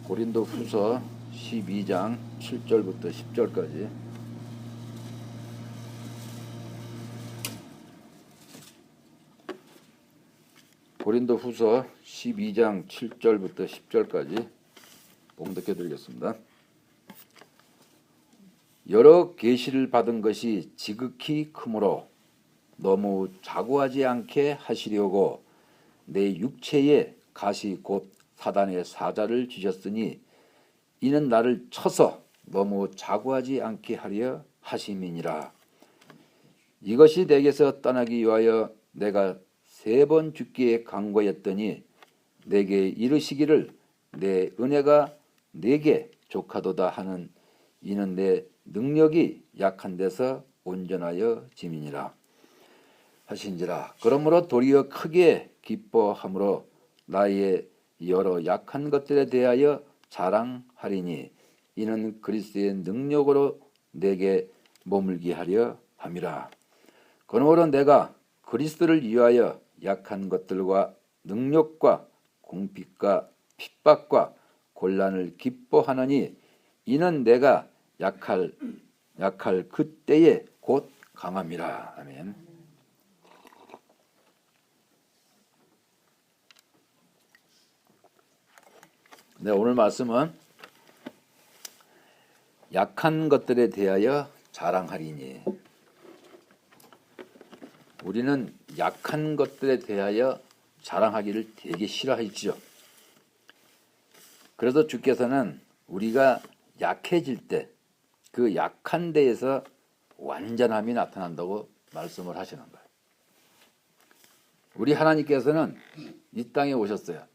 고린도후서 12장 7절부터 10절까지. 고린도후서 12장 7절부터 10절까지 봉독해 드리겠습니다. 여러 계시를 받은 것이 지극히 크므로 너무 자고하지 않게 하시려고 내 육체에 가시 곧 사단의 사자를 주셨으니 이는 나를 쳐서 너무 자고하지 않게 하려 하심이니라. 이것이 내게서 떠나기 위하여 내가 3번 죽기에 간구하였더니 내게 이르시기를 내 은혜가 내게 족하도다 하는 이는 내 능력이 약한 데서 온전하여 짐이니라 하신지라. 그러므로 도리어 크게 기뻐함으로 나의 여러 약한 것들에 대하여 자랑하리니 이는 그리스도의 능력으로 내게 머물게 하려 함이라. 그러므로 내가 그리스도를 위하여 약한 것들과 능력과 공핍과 핍박과 곤란을 기뻐하느니 이는 내가 약할 그때에 곧 강함이라. 아멘. 네, 오늘 말씀은 약한 것들에 대하여 자랑하리니. 우리는 약한 것들에 대하여 자랑하기를 되게 싫어하시죠. 그래서 주께서는 우리가 약해질 때 그 약한 데에서 완전함이 나타난다고 말씀을 하시는 거예요. 우리 하나님께서는 이 땅에 오셨어요.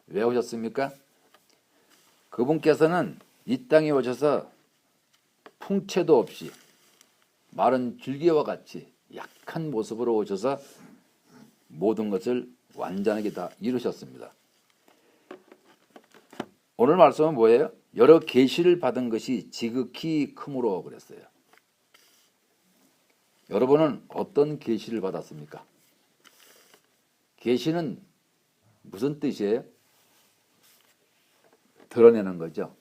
왜 오셨습니까? 그분께서는 이 땅에 오셔서 풍채도 없이 마른 줄기와 같이 약한 모습으로 오셔서 모든 것을 완전하게 다 이루셨습니다. 오늘 말씀은 뭐예요? 여러 계시를 받은 것이 지극히 크므로 그랬어요. 여러분은 어떤 계시를 받았습니까? 계시는 무슨 뜻이에요? 드러내는 거죠.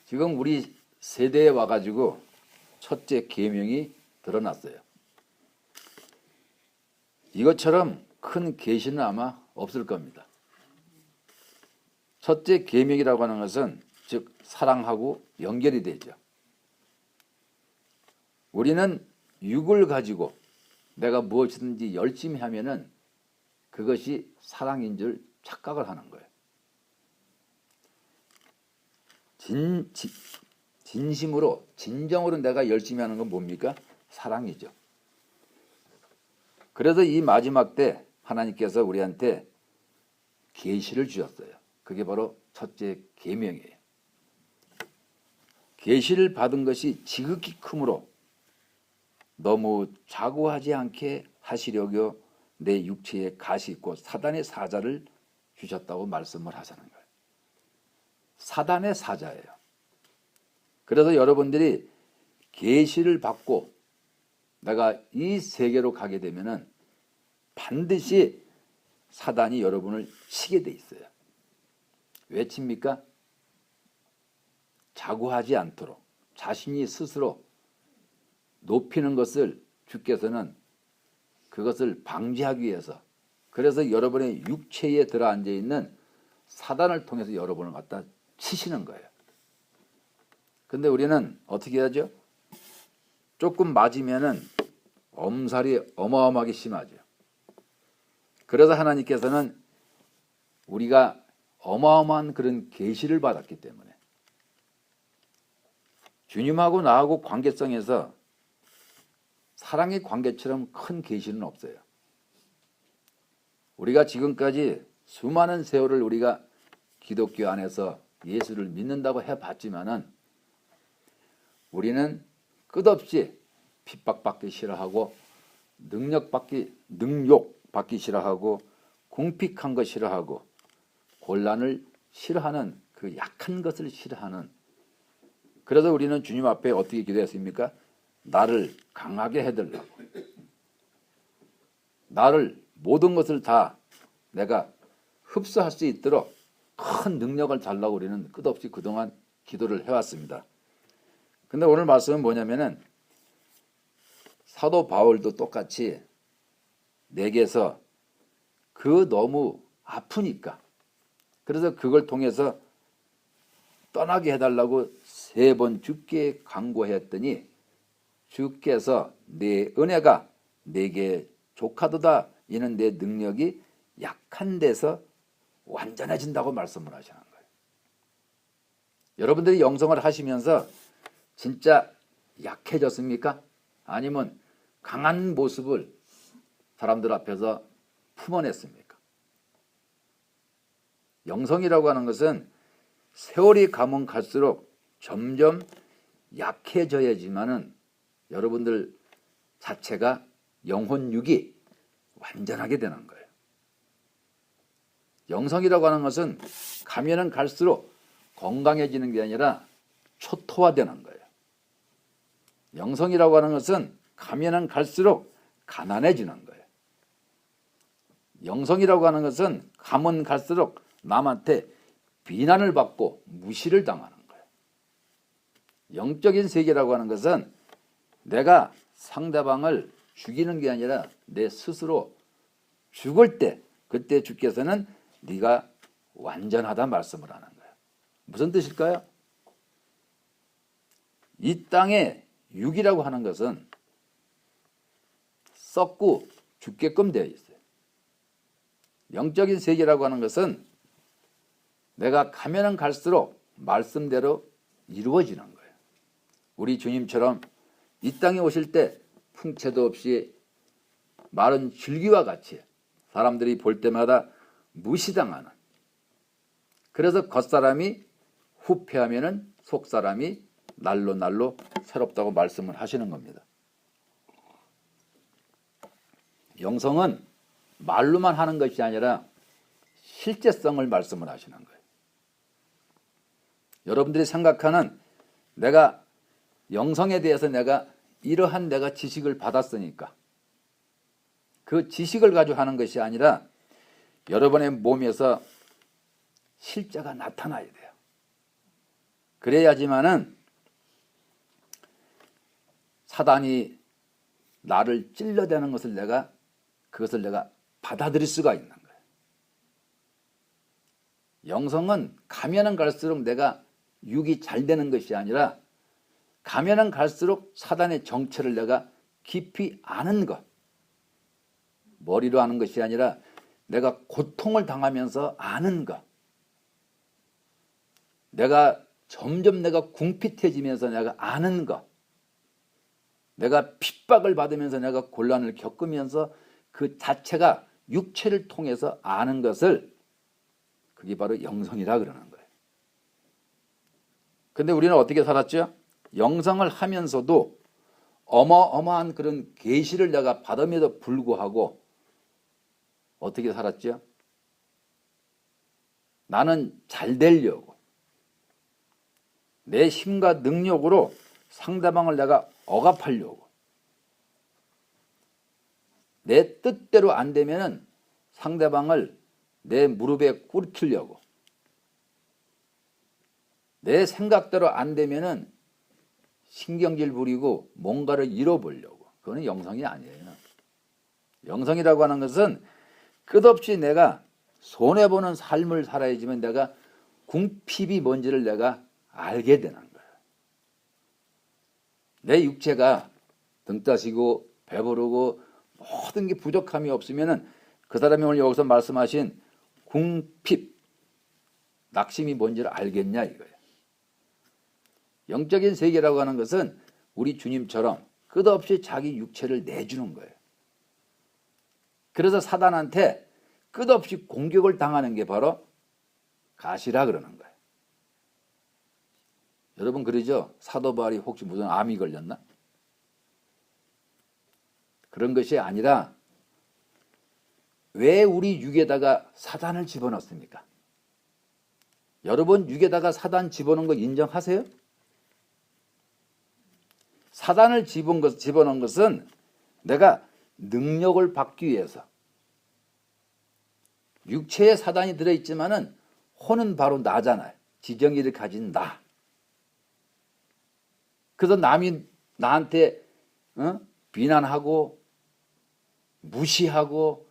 지금 우리 세대에 와가지고 첫째 계명이 드러났어요. 이것처럼 큰 계시는 아마 없을 겁니다. 첫째 계명이라고 하는 것은 즉 사랑하고 연결이 되죠. 우리는 육을 가지고 내가 무엇이든지 열심히 하면은 그것이 사랑인 줄 착각을 하는 거예요. 진심으로 진정으로 내가 열심히 하는 건 뭡니까? 사랑이죠. 그래서 이 마지막 때 하나님께서 우리한테 계시를 주셨어요. 그게 바로 첫째 계명이에요. 계시를 받은 것이 지극히 크므로 너무 자고하지 않게 하시려고 내 육체에 가시 있고 사단의 사자를 주셨다고 말씀을 하시는 거예요. 사단의 사자예요. 그래서 여러분들이 계시를 받고 내가 이 세계로 가게 되면은 반드시 사단이 여러분을 치게 돼 있어요. 왜 칩니까? 자고하지 않도록 자신이 스스로 높이는 것을 주께서는 그것을 방지하기 위해서, 그래서 여러분의 육체에 들어앉아 있는 사단을 통해서 여러분을 갖다 치시는 거예요. 근데 우리는 어떻게 하죠? 조금 맞으면은 엄살이 어마어마하게 심하죠. 그래서 하나님께서는 우리가 어마어마한 그런 계시를 받았기 때문에 주님하고 나하고 관계성에서 사랑의 관계처럼 큰 계시는 없어요. 우리가 지금까지 수많은 세월을 우리가 기독교 안에서 예수를 믿는다고 해봤지만은 우리는 끝없이 핍박받기 싫어하고 능욕받기 싫어하고 궁핍한 거 싫어하고 곤란을 싫어하는 그 약한 것을 싫어하는. 그래서 우리는 주님 앞에 어떻게 기도했습니까? 나를 강하게 해달라고. 나를 모든 것을 다 내가 흡수할 수 있도록 큰 능력을 달라고 우리는 끝없이 그동안 기도를 해왔습니다. 근데 오늘 말씀은 뭐냐면은 사도 바울도 똑같이 내게서 그 너무 아프니까 그래서 그걸 통해서 떠나게 해달라고 3번 주께 간구했더니 주께서 내 은혜가 내게 족하도다. 이는 내 능력이 약한 데서 완전해진다고 말씀을 하시는 거예요. 여러분들이 영성을 하시면서 진짜 약해졌습니까? 아니면 강한 모습을 사람들 앞에서 품어냈습니까? 영성이라고 하는 것은 세월이 가면 갈수록 점점 약해져야지만은 여러분들 자체가 영혼육이 완전하게 되는 거예요. 영성이라고 하는 것은 가면은 갈수록 건강해지는 게 아니라 초토화되는 거예요. 영성이라고 하는 것은 가면은 갈수록 가난해지는 거예요. 영성이라고 하는 것은 가면 갈수록 남한테 비난을 받고 무시를 당하는 거예요. 영적인 세계라고 하는 것은 내가 상대방을 죽이는 게 아니라 내 스스로 죽을 때 그때 주께서는 네가 완전하다 말씀을 하는 거예요. 무슨 뜻일까요? 이 땅에 육이라고 하는 것은 썩고 죽게끔 되어 있어요. 영적인 세계라고 하는 것은 내가 가면은 갈수록 말씀대로 이루어지는 거예요. 우리 주님처럼 이 땅에 오실 때 풍채도 없이 마른 줄기와 같이 사람들이 볼 때마다 무시당하는, 그래서 겉사람이 후패하면은 속사람이 날로 새롭다고 말씀을 하시는 겁니다. 영성은 말로만 하는 것이 아니라 실제성을 말씀을 하시는 거예요. 여러분들이 생각하는 내가 영성에 대해서 내가 이러한 내가 지식을 받았으니까 그 지식을 가지고 하는 것이 아니라 여러분의 몸에서 실제가 나타나야 돼요. 그래야지만은 사단이 나를 찔러대는 것을 그것을 내가 받아들일 수가 있는 거예요. 영성은 가면은 갈수록 내가 육이 잘 되는 것이 아니라 가면은 갈수록 사단의 정체를 내가 깊이 아는 것. 머리로 아는 것이 아니라 내가 고통을 당하면서 아는 것. 점점 내가 궁핍해지면서 내가 아는 것. 내가 핍박을 받으면서 내가 곤란을 겪으면서 그 자체가 육체를 통해서 아는 것을 그게 바로 영성이라 그러는 거예요. 근데 우리는 어떻게 살았죠? 영성을 하면서도 어마어마한 그런 계시를 내가 받음에도 불구하고 어떻게 살았죠? 나는 잘 되려고 내 힘과 능력으로 상대방을 내가 억압하려고 내 뜻대로 안 되면은 상대방을 내 무릎에 꿇히려고 내 생각대로 안 되면은 신경질 부리고 뭔가를 잃어보려고. 그거는 영성이 아니에요. 영성이라고 하는 것은 끝없이 내가 손해보는 삶을 살아야지만 내가 궁핍이 뭔지를 내가 알게 되는 거예요. 내 육체가 등 따시고 배부르고 모든 게 부족함이 없으면은 그 사람이 오늘 여기서 말씀하신 궁핍, 낙심이 뭔지를 알겠냐 이거예요. 영적인 세계라고 하는 것은 우리 주님처럼 끝없이 자기 육체를 내주는 거예요. 그래서 사단한테 끝없이 공격을 당하는 게 바로 가시라 그러는 거예요. 여러분 그러죠? 사도 바울이 혹시 무슨 암이 걸렸나? 그런 것이 아니라 왜 우리 육에다가 사단을 집어넣습니까? 여러분 육에다가 사단 집어넣은 거 인정하세요? 사단을 집어넣은 것은 내가 능력을 받기 위해서 육체에 사단이 들어있지만은 혼은 바로 나잖아요. 지정의를 가진 나. 그래서 남이 나한테 비난하고 무시하고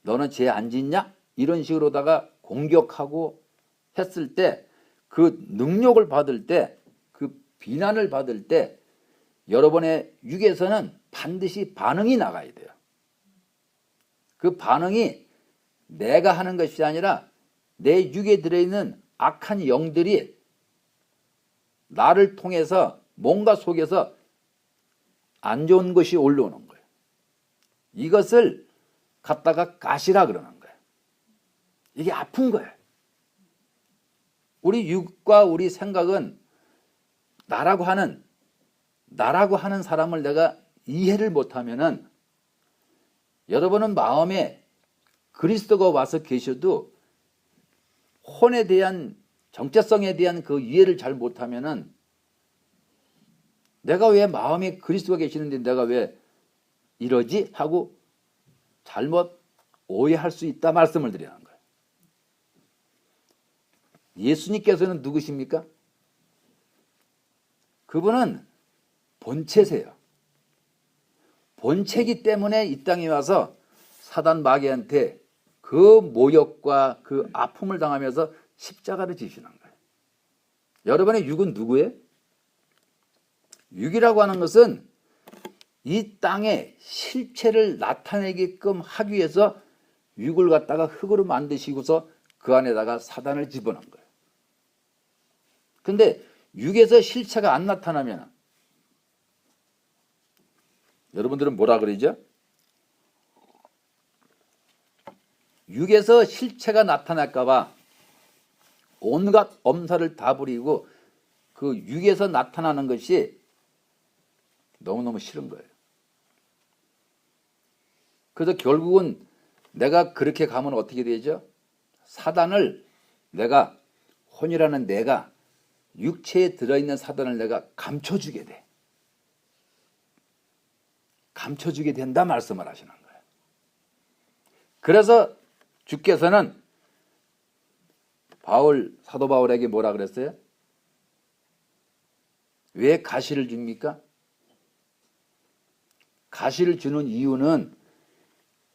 너는 죄 안 짓냐? 이런 식으로다가 공격하고 했을 때 그 능욕을 받을 때 그 비난을 받을 때 여러분의 육에서는 반드시 반응이 나가야 돼요. 그 반응이 내가 하는 것이 아니라 내 육에 들어있는 악한 영들이 나를 통해서 뭔가 속에서 안 좋은 것이 올라오는 거예요. 이것을 갖다가 가시라 그러는 거예요. 이게 아픈 거예요. 우리 육과 우리 생각은 나라고 하는 사람을 내가 이해를 못하면은 여러분은 마음에 그리스도가 와서 계셔도 혼에 대한 정체성에 대한 그 이해를 잘 못하면은 내가 왜 마음에 그리스도가 계시는데 내가 왜 이러지? 하고 잘못 오해할 수 있다 말씀을 드리는 거예요. 예수님께서는 누구십니까? 그분은 본체세요. 본체이기 때문에 이 땅에 와서 사단 마귀한테 그 모욕과 그 아픔을 당하면서 십자가를 지시는 거예요. 여러분의 육은 누구예요? 육이라고 하는 것은 이 땅에 실체를 나타내게끔 하기 위해서 육을 갖다가 흙으로 만드시고서 그 안에다가 사단을 집어넣은 거예요. 근데 육에서 실체가 안 나타나면 여러분들은 뭐라 그러죠? 육에서 실체가 나타날까 봐 온갖 엄살을 다 부리고 그 육에서 나타나는 것이 너무너무 싫은 거예요. 그래서 결국은 내가 그렇게 가면 어떻게 되죠? 사단을 내가 혼이라는 내가 육체에 들어있는 사단을 내가 감춰주게 돼. 감춰주게 된다 말씀을 하시는 거예요. 그래서 주께서는 사도 바울에게 뭐라 그랬어요? 왜 가시를 줍니까? 가시를 주는 이유는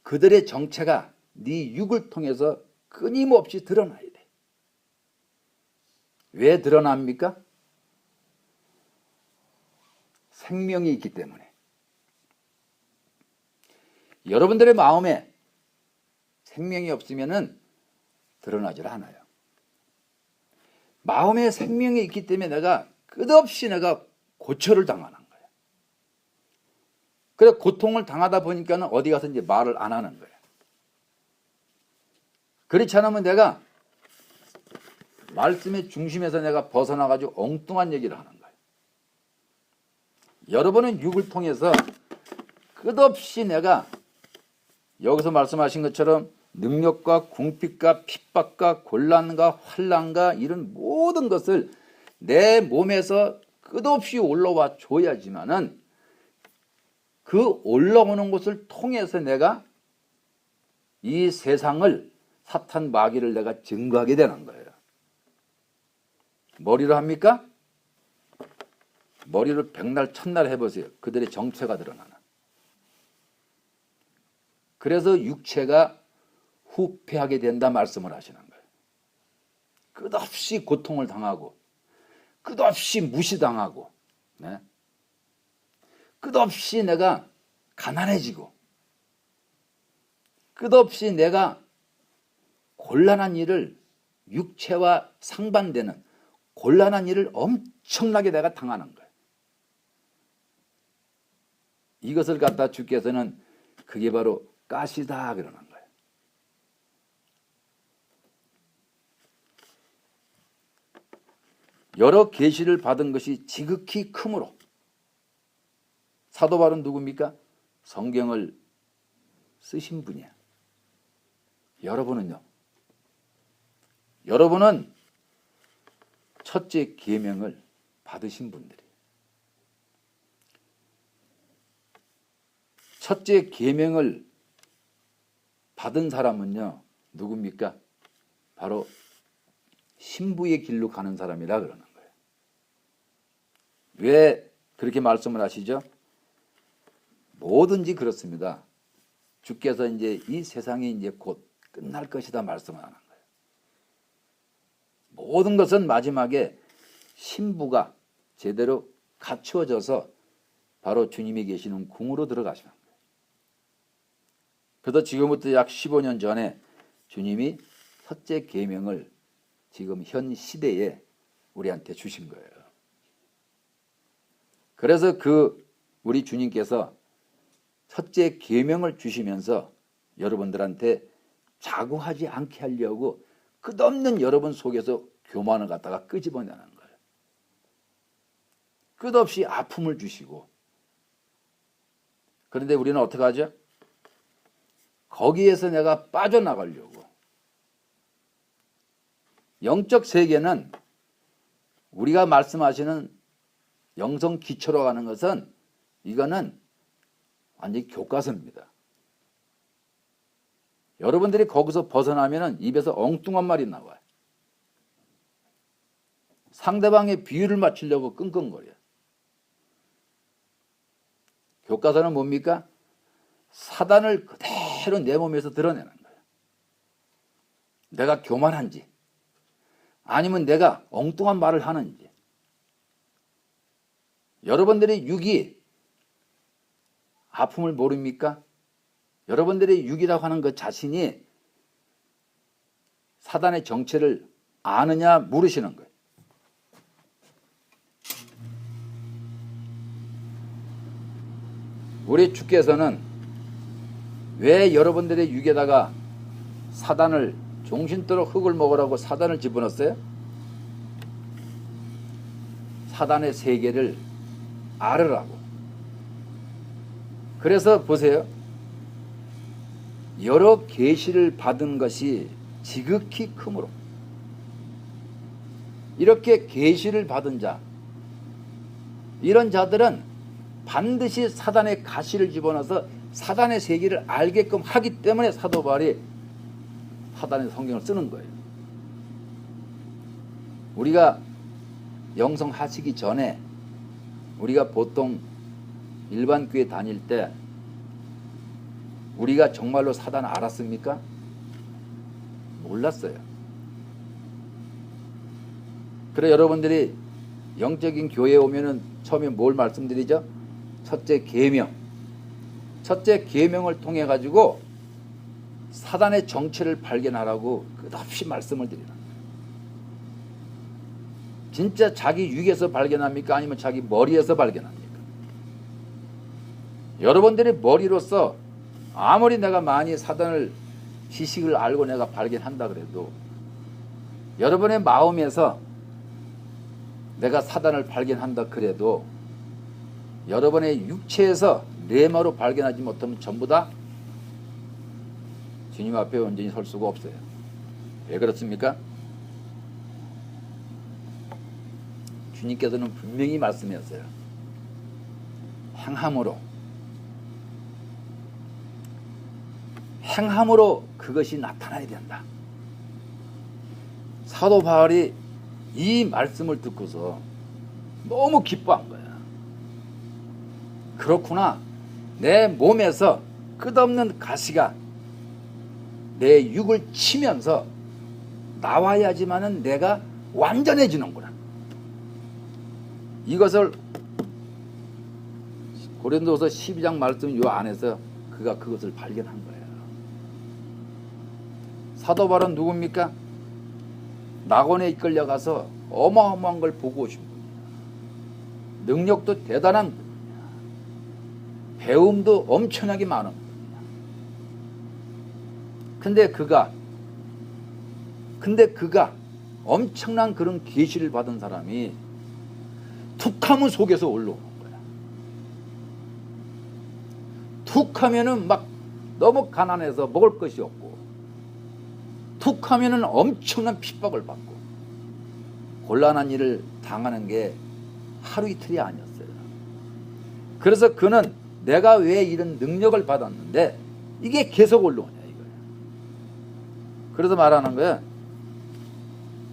그들의 정체가 네 육을 통해서 끊임없이 드러나야 돼. 왜 드러납니까? 생명이 있기 때문에. 여러분들의 마음에 생명이 없으면은 드러나질 않아요. 마음에 생명이 있기 때문에 내가 끝없이 내가 고초를 당하는 거예요. 그래 고통을 당하다 보니까는 어디 가서 이제 말을 안 하는 거예요. 그렇지 않으면 내가 말씀의 중심에서 내가 벗어나가지고 엉뚱한 얘기를 하는 거예요. 여러분은 육을 통해서 끝없이 내가 여기서 말씀하신 것처럼 능력과 궁핍과 핍박과 곤란과 환난과 이런 모든 것을 내 몸에서 끝없이 올라와 줘야지만은 그 올라오는 것을 통해서 내가 이 세상을 사탄 마귀를 내가 증거하게 되는 거예요. 머리로 합니까? 머리로 백날 첫날 해보세요. 그들의 정체가 드러나는. 그래서 육체가 후패하게 된다 말씀을 하시는 거예요. 끝없이 고통을 당하고 끝없이 무시당하고 네? 끝없이 내가 가난해지고 끝없이 내가 곤란한 일을 육체와 상반되는 곤란한 일을 엄청나게 내가 당하는 거예요. 이것을 갖다 주께서는 그게 바로 가시다 그러는 거예요. 여러 계시를 받은 것이 지극히 크므로 사도 바울은 누굽니까? 성경을 쓰신 분이야. 여러분은요? 여러분은 첫째 계명을 받으신 분들이에요. 첫째 계명을 받은 사람은요, 누굽니까? 바로 신부의 길로 가는 사람이라 그러는 거예요. 왜 그렇게 말씀을 하시죠? 뭐든지 그렇습니다. 주께서 이제 이 세상이 이제 곧 끝날 것이다 말씀을 하는 거예요. 모든 것은 마지막에 신부가 제대로 갖추어져서 바로 주님이 계시는 궁으로 들어가시는 거예요. 그래서 지금부터 약 15년 전에 주님이 첫째 계명을 지금 현 시대에 우리한테 주신 거예요. 그래서 우리 주님께서 첫째 계명을 주시면서 여러분들한테 자고하지 않게 하려고 끝없는 여러분 속에서 교만을 갖다가 끄집어내는 거예요. 끝없이 아픔을 주시고. 그런데 우리는 어떻게 하죠? 거기에서 내가 빠져나가려고. 영적 세계는 우리가 말씀하시는 영성 기초로 가는 것은 이거는 완전히 교과서입니다. 여러분들이 거기서 벗어나면 입에서 엉뚱한 말이 나와요. 상대방의 비유를 맞추려고 끙끙거려요. 교과서는 뭡니까? 사단을 그대로 내 몸에서 드러내는 거예요. 내가 교만한지 아니면 내가 엉뚱한 말을 하는지. 여러분들의 육이 아픔을 모릅니까? 여러분들의 육이라고 하는 그 자신이 사단의 정체를 아느냐 물으시는 거예요. 우리 주께서는 왜 여러분들의 육에다가 사단을 종신토록 흙을 먹으라고 사단을 집어넣었어요? 사단의 세계를 알으라고. 그래서 보세요. 여러 계시를 받은 것이 지극히 크므로 이렇게 계시를 받은 자, 이런 자들은 반드시 사단의 가시를 집어넣어서 사단의 세계를 알게끔 하기 때문에 사도 바울이 사단의 성경을 쓰는 거예요. 우리가 영성하시기 전에 우리가 보통 일반 교회 다닐 때 우리가 정말로 사단을 알았습니까? 몰랐어요. 그래 여러분들이 영적인 교회에 오면은 처음에 뭘 말씀드리죠? 첫째 계명. 첫째 계명을 통해 가지고 사단의 정체를 발견하라고 끝없이 말씀을 드리는 거예요. 진짜 자기 육에서 발견합니까? 아니면 자기 머리에서 발견합니까? 여러분들의 머리로서 아무리 내가 많이 사단을 지식을 알고 내가 발견한다 그래도 여러분의 마음에서 내가 사단을 발견한다 그래도 여러분의 육체에서 내마로 발견하지 못하면 전부 다 주님 앞에 온전히 설 수가 없어요. 왜 그렇습니까? 주님께서는 분명히 말씀하셨어요. 행함으로 그것이 나타나야 된다. 사도 바울이 이 말씀을 듣고서 너무 기뻐한 거야. 그렇구나. 내 몸에서 끝없는 가시가 내 육을 치면서 나와야지만은 내가 완전해지는구나. 이것을 고린도서 12장 말씀 요 안에서 그가 그것을 발견한 거예요. 사도 바울은 누굽니까? 낙원에 이끌려가서 어마어마한 걸 보고 오신 분이야. 능력도 대단한 분이야. 배움도 엄청나게 많은 분이야. 근데 그가 엄청난 그런 계시를 받은 사람이 툭하면 속에서 올라오는 거야. 툭하면은 막 너무 가난해서 먹을 것이 없고 툭하면은 엄청난 핍박을 받고 곤란한 일을 당하는 게 하루 이틀이 아니었어요. 그래서 그는 내가 왜 이런 능력을 받았는데 이게 계속 올라오냐 이거예요. 그래서 말하는 거야.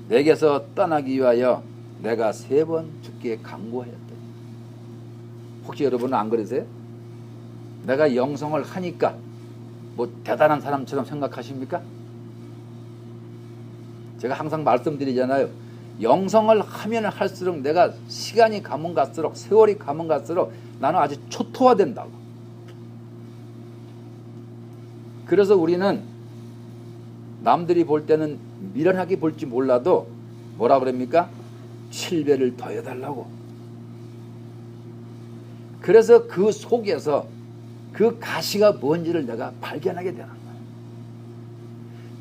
내게서 떠나기 위하여 내가 3번 주께 간구하였다. 혹시 여러분은 안 그러세요? 내가 영성을 하니까 뭐 대단한 사람처럼 생각하십니까? 제가 항상 말씀드리잖아요. 영성을 하면 할수록 내가 시간이 가면 갈수록 세월이 가면 갈수록 나는 아주 초토화된다고. 그래서 우리는 남들이 볼 때는 미련하게 볼지 몰라도 뭐라 그럽니까? 7배를 더해달라고. 그래서 그 속에서 그 가시가 뭔지를 내가 발견하게 되는 거예요.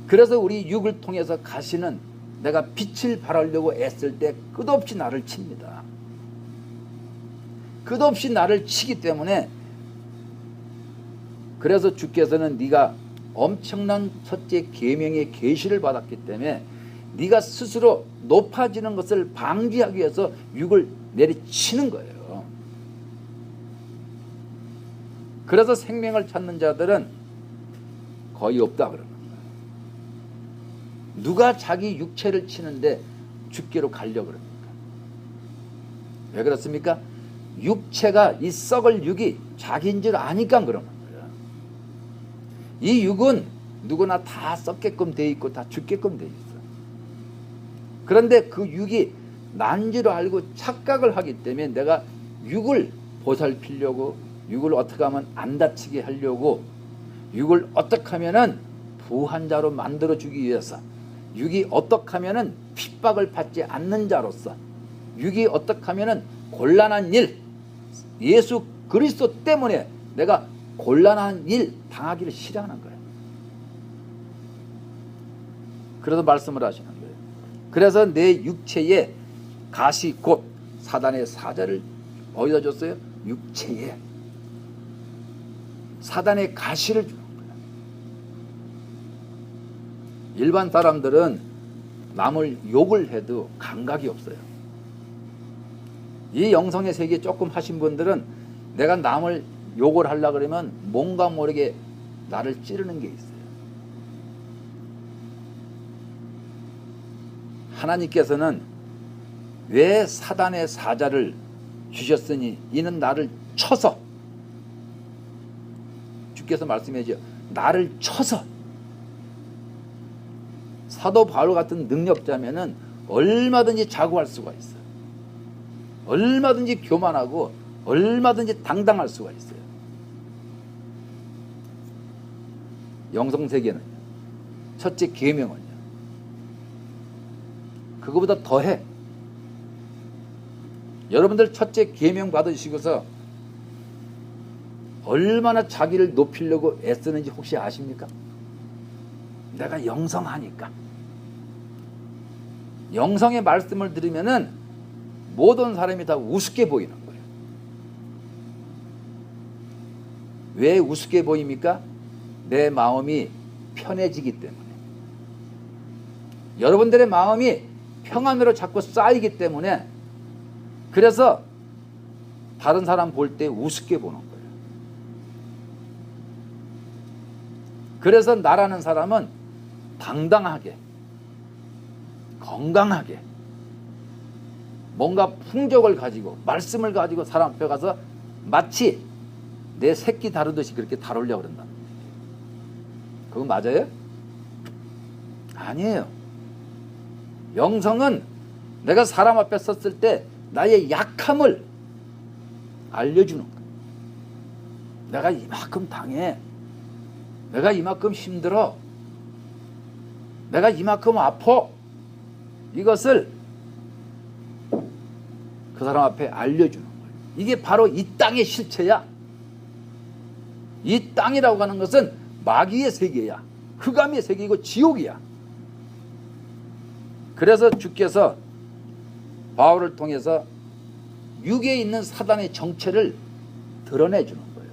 그래서 우리 육을 통해서 가시는 내가 빛을 발하려고 애쓸 때 끝없이 나를 칩니다. 끝없이 나를 치기 때문에 그래서 주께서는 네가 엄청난 첫째 계명의 계시를 받았기 때문에 네가 스스로 높아지는 것을 방지하기 위해서 육을 내리치는 거예요. 그래서 생명을 찾는 자들은 거의 없다 그러는 거예요. 누가 자기 육체를 치는데 죽게로 가려고 그럽니까? 왜 그렇습니까? 육체가 이 썩을 육이 자기인 줄 아니까 그러는 거예요. 이 육은 누구나 다 썩게끔 돼 있고 다 죽게끔 돼 있어. 그런데 그 육이 난 줄 알고 착각을 하기 때문에 내가 육을 보살피려고, 육을 어떻게 하면 안 다치게 하려고, 육을 어떻게 하면은 부한 자로 만들어 주기 위해서, 육이 어떻게 하면은 핍박을 받지 않는 자로서, 육이 어떻게 하면은 곤란한 일, 예수 그리스도 때문에 내가 곤란한 일 당하기를 싫어하는 거예요. 그래서 말씀을 하시는 거예요. 그래서 내 육체에 가시 곧 사단의 사자를 어디다 줬어요? 육체에 사단의 가시를 주는 거예요. 일반 사람들은 남을 욕을 해도 감각이 없어요. 이 영성의 세계 조금 하신 분들은 내가 남을 욕을 하려고 그러면 뭔가 모르게 나를 찌르는 게 있어요. 하나님께서는 왜 사단의 사자를 주셨으니 이는 나를 쳐서, 주께서 말씀해줘, 나를 쳐서. 사도 바울 같은 능력자면은 얼마든지 자구할 수가 있어요. 얼마든지 교만하고 얼마든지 당당할 수가 있어요. 영성세계는요, 첫째 계명은요, 그거보다 더해. 여러분들 첫째 계명 받으시고서 얼마나 자기를 높이려고 애쓰는지 혹시 아십니까? 내가 영성하니까. 영성의 말씀을 들으면은 모든 사람이 다 우습게 보이는 거예요. 왜 우습게 보입니까? 내 마음이 편해지기 때문에. 여러분들의 마음이 평안으로 자꾸 쌓이기 때문에, 그래서 다른 사람 볼 때 우습게 보는 거예요. 그래서 나라는 사람은 당당하게, 건강하게, 뭔가 풍족을 가지고 말씀을 가지고 사람 앞에 가서 마치 내 새끼 다루듯이 그렇게 다루려고 그런다. 그거 맞아요? 아니에요. 영성은 내가 사람 앞에 섰을 때 나의 약함을 알려주는 거예요. 내가 이만큼 당해. 내가 이만큼 힘들어. 내가 이만큼 아파. 이것을 그 사람 앞에 알려주는 거예요. 이게 바로 이 땅의 실체야. 이 땅이라고 하는 것은 마귀의 세계야. 흑암의 세계이고 지옥이야. 그래서 주께서 바울을 통해서 육에 있는 사단의 정체를 드러내주는 거예요.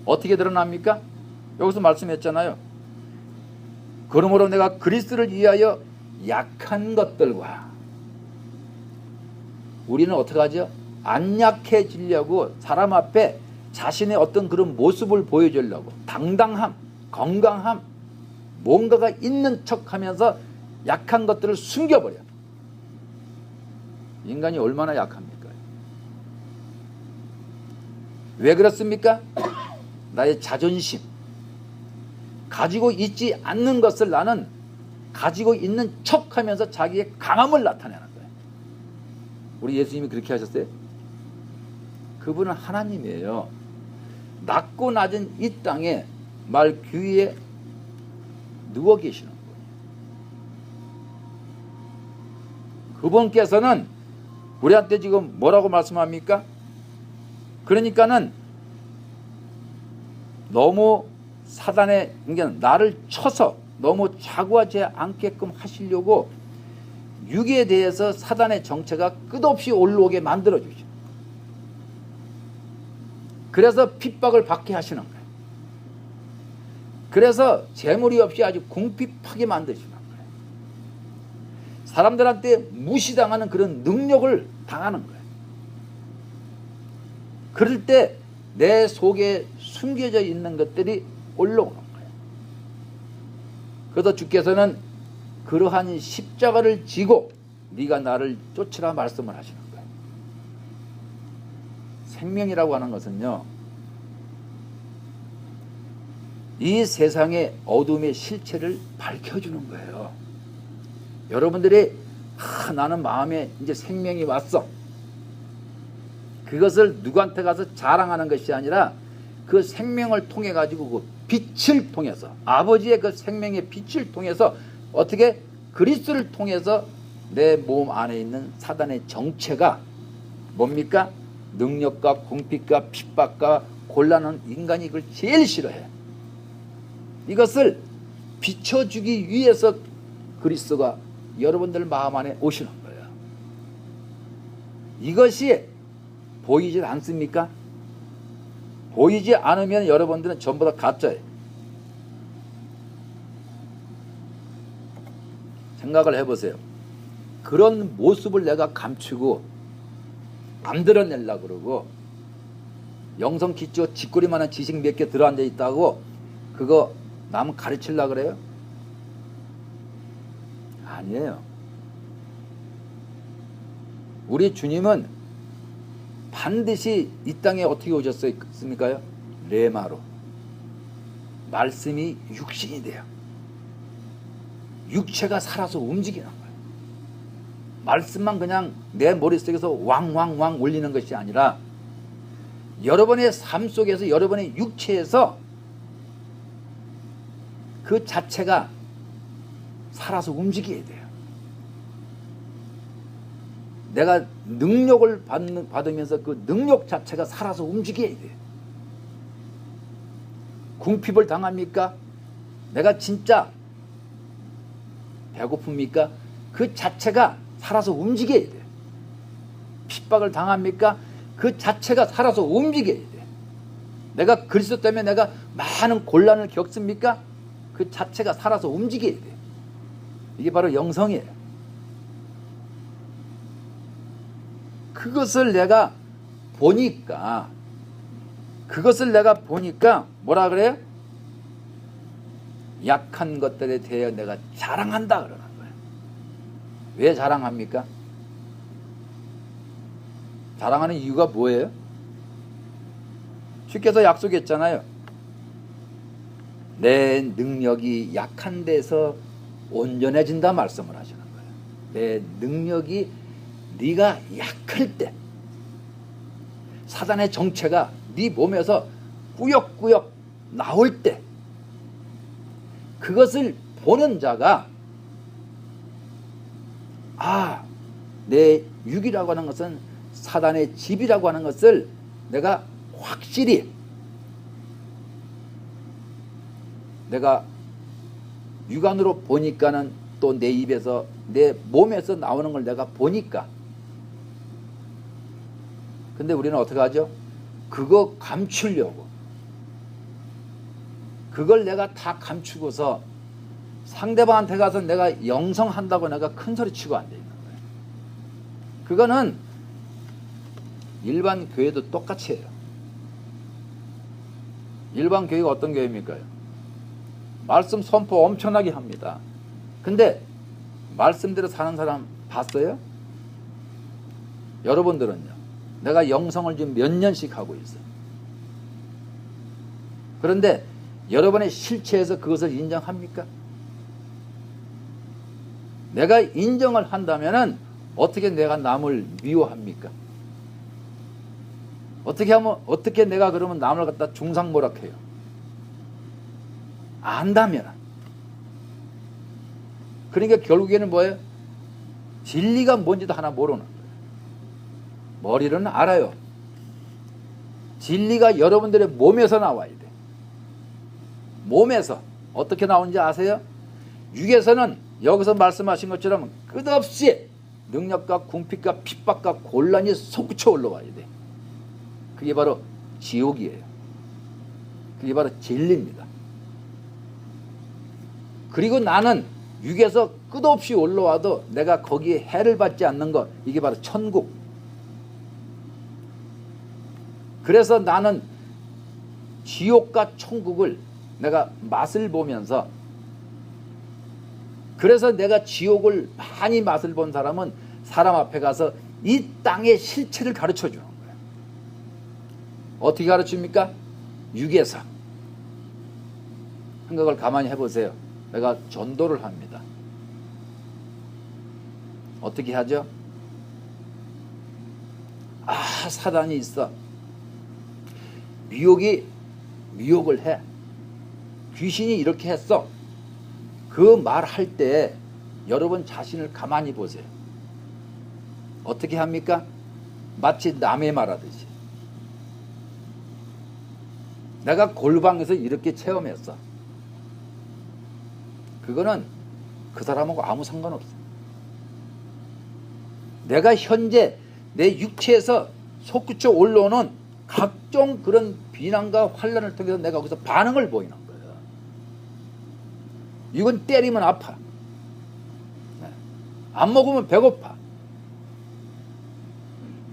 어떻게 드러납니까? 여기서 말씀했잖아요. 그러므로 내가 그리스도를 위하여 약한 것들과, 우리는 어떻게 하죠? 안 약해지려고 사람 앞에 자신의 어떤 그런 모습을 보여주려고 당당함, 건강함, 뭔가가 있는 척하면서 약한 것들을 숨겨버려. 인간이 얼마나 약합니까? 왜 그렇습니까? 나의 자존심, 가지고 있지 않는 것을 나는 가지고 있는 척하면서 자기의 강함을 나타내는 거예요. 우리 예수님이 그렇게 하셨어요? 그분은 하나님이에요. 낮고 낮은 이 땅에 말 귀에 누워 계시는 거예요. 그분께서는 우리한테 지금 뭐라고 말씀합니까? 그러니까는 너무 사단의, 그러니까 나를 쳐서 너무 자고하지 않게끔 하시려고 육에 대해서 사단의 정체가 끝없이 올라오게 만들어주죠. 그래서 핍박을 받게 하시는 거예요. 그래서 재물이 없이 아주 궁핍하게 만드시는 거예요. 사람들한테 무시당하는 그런 능력을 당하는 거예요. 그럴 때 내 속에 숨겨져 있는 것들이 올라오는 거예요. 그래서 주께서는 그러한 십자가를 지고 네가 나를 쫓으라 말씀을 하시는 거예요. 생명이라고 하는 것은요, 이 세상의 어둠의 실체를 밝혀주는 거예요. 여러분들이 나는 마음에 이제 생명이 왔어. 그것을 누구한테 가서 자랑하는 것이 아니라 그 생명을 통해 가지고 그 빛을 통해서, 아버지의 그 생명의 빛을 통해서 어떻게 그리스도를 통해서 내 몸 안에 있는 사단의 정체가 뭡니까? 능력과 궁핍과 핍박과 곤란한 인간이 이걸 제일 싫어해. 이것을 비춰주기 위해서 그리스도가 여러분들 마음 안에 오시는 거예요. 이것이 보이질 않습니까? 보이지 않으면 여러분들은 전부 다 가짜예요. 생각을 해보세요. 그런 모습을 내가 감추고 안 드러내려고 그러고 영성 기초 쥐꼬리만한 지식 몇 개 들어앉아 있다고 그거 남 가르치려고 그래요? 아니에요. 우리 주님은 반드시 이 땅에 어떻게 오셨습니까요? 레마로. 말씀이 육신이 돼요. 육체가 살아서 움직이는 거예요. 말씀만 그냥 내 머릿속에서 왕왕왕 올리는 것이 아니라 여러분의 삶 속에서, 여러분의 육체에서 그 자체가 살아서 움직여야 돼요. 내가 능력을 받으면서 그 능력 자체가 살아서 움직여야 돼요. 궁핍을 당합니까? 내가 진짜 배고픕니까? 그 자체가 살아서 움직여야 돼요. 핍박을 당합니까? 그 자체가 살아서 움직여야 돼요. 내가 그리스도 때문에 내가 많은 곤란을 겪습니까? 그 자체가 살아서 움직여야 돼요. 이게 바로 영성이에요. 그것을 내가 보니까 뭐라 그래요? 약한 것들에 대해 내가 자랑한다 그러는 거예요. 왜 자랑합니까? 자랑하는 이유가 뭐예요? 주께서 약속했잖아요. 내 능력이 약한 데서 온전해진다 말씀을 하시는 거예요. 내 능력이 네가 약할 때, 사단의 정체가 네 몸에서 꾸역꾸역 나올 때, 그것을 보는 자가 내 육이라고 하는 것은 사단의 집이라고 하는 것을 내가 확실히 내가 육안으로 보니까는 또 내 입에서 내 몸에서 나오는 걸 내가 보니까. 근데 우리는 어떻게 하죠? 그거 감추려고, 그걸 내가 다 감추고서 상대방한테 가서 내가 영성한다고 내가 큰 소리 치고 앉아 있는 거예요. 그거는 일반 교회도 똑같이 해요. 일반 교회가 어떤 교회입니까? 말씀 선포 엄청나게 합니다. 근데 말씀대로 사는 사람 봤어요? 여러분들은요? 내가 영성을 지금 몇 년씩 하고 있어요. 그런데 여러분의 실체에서 그것을 인정합니까? 내가 인정을 한다면은 어떻게 내가 남을 미워합니까? 어떻게 내가 그러면 남을 갖다 중상모략해요? 안다면. 그러니까 결국에는 뭐예요? 진리가 뭔지도 하나 모르는 거예요. 머리로는 알아요. 진리가 여러분들의 몸에서 나와야 돼. 몸에서. 어떻게 나오는지 아세요? 육에서는 여기서 말씀하신 것처럼 끝없이 능력과 궁핍과 핍박과 곤란이 솟구쳐 올라와야 돼. 그게 바로 지옥이에요. 그게 바로 진리입니다. 그리고 나는 육에서 끝없이 올라와도 내가 거기에 해를 받지 않는 것, 이게 바로 천국. 그래서 나는 지옥과 천국을 내가 맛을 보면서, 그래서 내가 지옥을 많이 맛을 본 사람은 사람 앞에 가서 이 땅의 실체를 가르쳐 주는 거예요. 어떻게 가르칩니까? 육에서. 생각을 가만히 해보세요. 내가 전도를 합니다. 어떻게 하죠? 사단이 있어. 미혹을 해. 귀신이 이렇게 했어. 그 말할 때 여러분 자신을 가만히 보세요. 어떻게 합니까? 마치 남의 말하듯이. 내가 골방에서 이렇게 체험했어. 그거는 그 사람하고 아무 상관없어. 내가 현재 내 육체에서 솟구쳐 올라오는 각종 그런 비난과 환난을 통해서 내가 거기서 반응을 보이는 거예요. 이건 때리면 아파. 안 먹으면 배고파.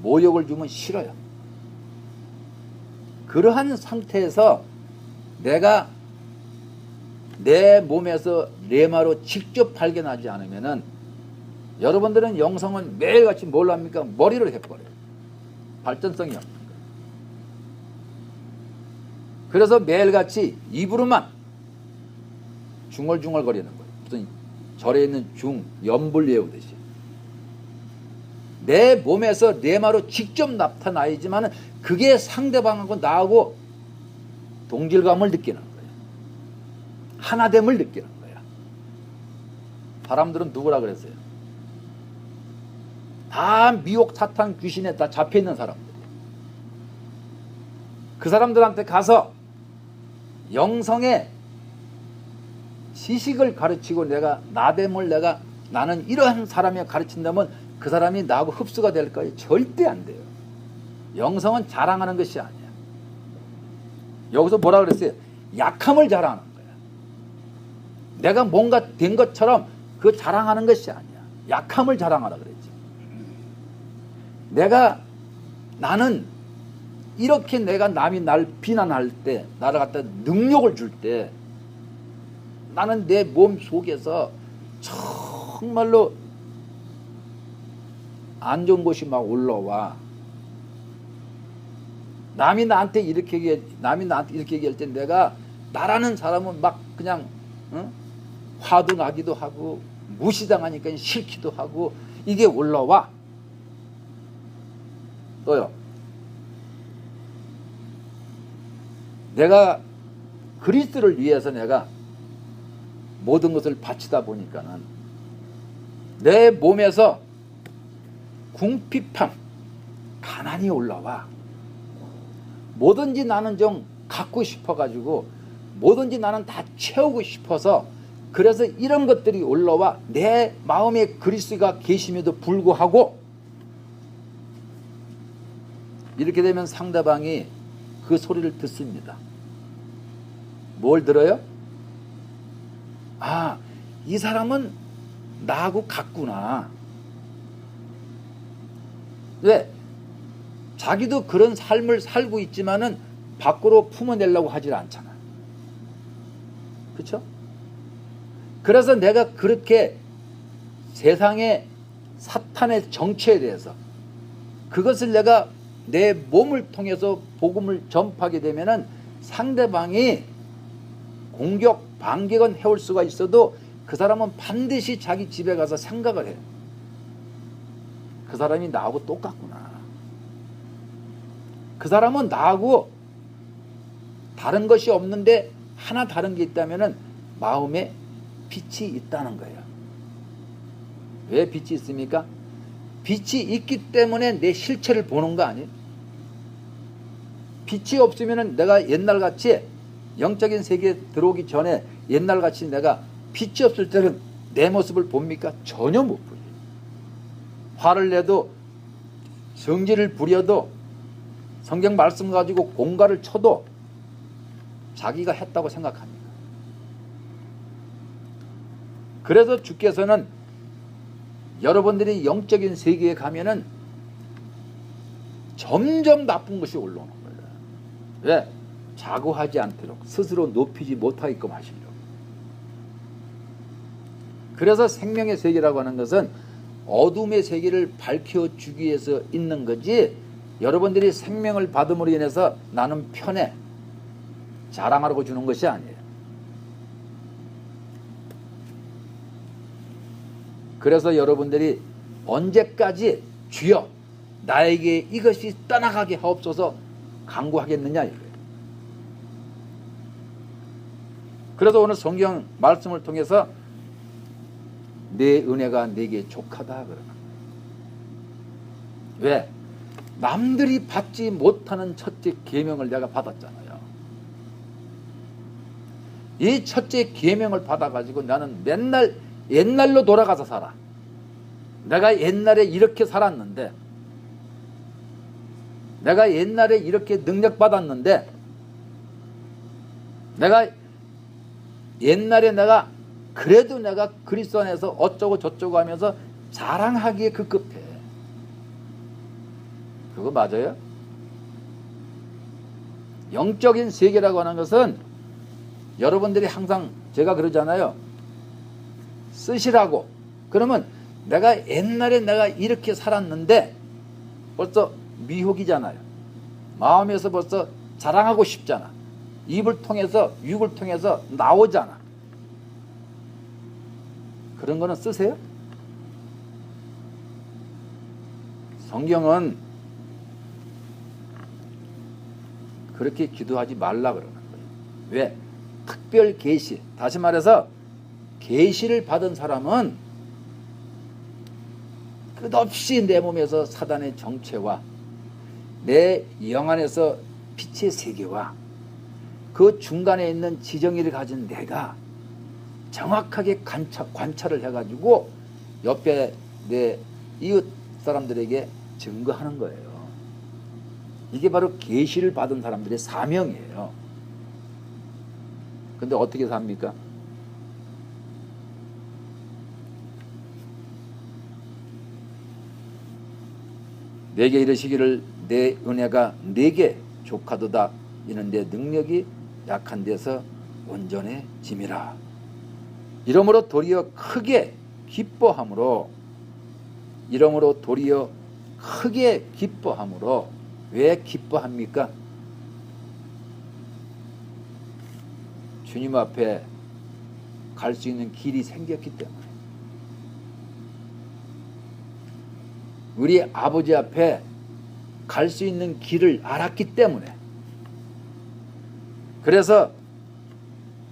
모욕을 주면 싫어요. 그러한 상태에서 내가 내 몸에서 레마로 직접 발견하지 않으면은 여러분들은 영성은 매일같이 뭘 합니까? 머리를 해버려요. 발전성이 없는 거예요. 그래서 매일같이 입으로만 중얼중얼거리는 거예요. 무슨 절에 있는 연불 외우듯이. 내 몸에서 레마로 직접 나타나야지만 그게 상대방하고 나하고 동질감을 느끼는 거예요. 하나됨을 느끼는 거예요. 사람들은 누구라 그랬어요? 다 미혹 사탄 귀신에 다 잡혀있는 사람들이에요. 그 사람들한테 가서 영성의 지식을 가르치고 내가 나됨을 나는 이러한 사람이 가르친다면 그 사람이 나하고 흡수가 될까요? 절대 안 돼요. 영성은 자랑하는 것이 아니야. 여기서 뭐라 그랬어요? 약함을 자랑하는 거야. 내가 뭔가 된 것처럼 그 자랑하는 것이 아니야. 약함을 자랑하라 그랬지. 나는 이렇게 내가 남이 날 비난할 때, 나를 갖다 능력을 줄 때, 나는 내 몸 속에서 정말로 안 좋은 것이 막 올라와. 남이 나한테 이렇게 얘기할 때 내가 나라는 사람은 막 그냥 화도 나기도 하고 무시당하니까 싫기도 하고 이게 올라와. 또요. 내가 그리스도를 위해서 내가 모든 것을 바치다 보니까는 내 몸에서 궁핍함, 가난이 올라와. 뭐든지 나는 좀 갖고 싶어가지고 뭐든지 나는 다 채우고 싶어서 그래서 이런 것들이 올라와 내 마음에 그리스도가 계심에도 불구하고 이렇게 되면 상대방이 그 소리를 듣습니다. 뭘 들어요? 아, 이 사람은 나하고 같구나. 왜? 자기도 그런 삶을 살고 있지만은 밖으로 품어내려고 하질 않잖아. 그렇죠? 그래서 내가 그렇게 세상의 사탄의 정체에 대해서 그것을 내가 내 몸을 통해서 복음을 전파하게 되면은 상대방이 공격, 반격은 해올 수가 있어도 그 사람은 반드시 자기 집에 가서 생각을 해요. 그 사람이 나하고 똑같구나. 그 사람은 나하고 다른 것이 없는데 하나 다른 게 있다면은 마음에 빛이 있다는 거예요. 왜 빛이 있습니까? 빛이 있기 때문에 내 실체를 보는 거 아니에요? 빛이 없으면은 내가 옛날같이 영적인 세계에 들어오기 전에 옛날같이 내가 빛이 없을 때는 내 모습을 봅니까? 전혀 못 보여요. 화를 내도 성질을 부려도 성경 말씀 가지고 공갈을 쳐도 자기가 했다고 생각합니다. 그래서 주께서는 여러분들이 영적인 세계에 가면은 점점 나쁜 것이 올라오는 거예요. 왜? 자고하지 않도록 스스로 높이지 못하게끔 하시려고. 그래서 생명의 세계라고 하는 것은 어둠의 세계를 밝혀주기 위해서 있는 거지, 여러분들이 생명을 받음으로 인해서 나는 편해 자랑하라고 주는 것이 아니에요. 그래서 여러분들이 언제까지 주여 나에게 이것이 떠나가게 하옵소서 간구하겠느냐 이거예요. 그래서 오늘 성경 말씀을 통해서 내 은혜가 내게 족하다 그러는 거예요. 왜? 남들이 받지 못하는 첫째 계명을 내가 받았잖아요. 이 첫째 계명을 받아가지고 나는 맨날 옛날로 돌아가서 살아. 내가 옛날에 이렇게 살았는데, 내가 옛날에 이렇게 능력 받았는데, 내가 옛날에 내가 그래도 내가 그리스도 안에서 어쩌고 저쩌고 하면서 자랑하기에 급급해. 그거 맞아요? 영적인 세계라고 하는 것은 여러분들이 항상 제가 그러잖아요. 쓰시라고. 그러면 내가 옛날에 내가 이렇게 살았는데 벌써 미혹이잖아요. 마음에서 벌써 자랑하고 싶잖아. 입을 통해서, 육을 통해서 나오잖아. 그런 거는 쓰세요? 성경은 그렇게 기도하지 말라 그러는 거예요. 왜? 특별 계시, 다시 말해서 계시를 받은 사람은 끝없이 내 몸에서 사단의 정체와 내 영 안에서 빛의 세계와 그 중간에 있는 지정의를 가진 내가 정확하게 관찰을 해가지고 옆에 내 이웃 사람들에게 증거하는 거예요. 이게 바로 계시를 받은 사람들의 사명이에요. 근데 어떻게 삽니까? 내게 이르시기를 내 은혜가 내게 족하도다. 이는 내 능력이 약한 데서 온전해짐이라. 이러므로 도리어 크게 기뻐함으로, 이러므로 도리어 크게 기뻐함으로. 왜 기뻐합니까? 주님 앞에 갈 수 있는 길이 생겼기 때문에, 우리 아버지 앞에 갈 수 있는 길을 알았기 때문에, 그래서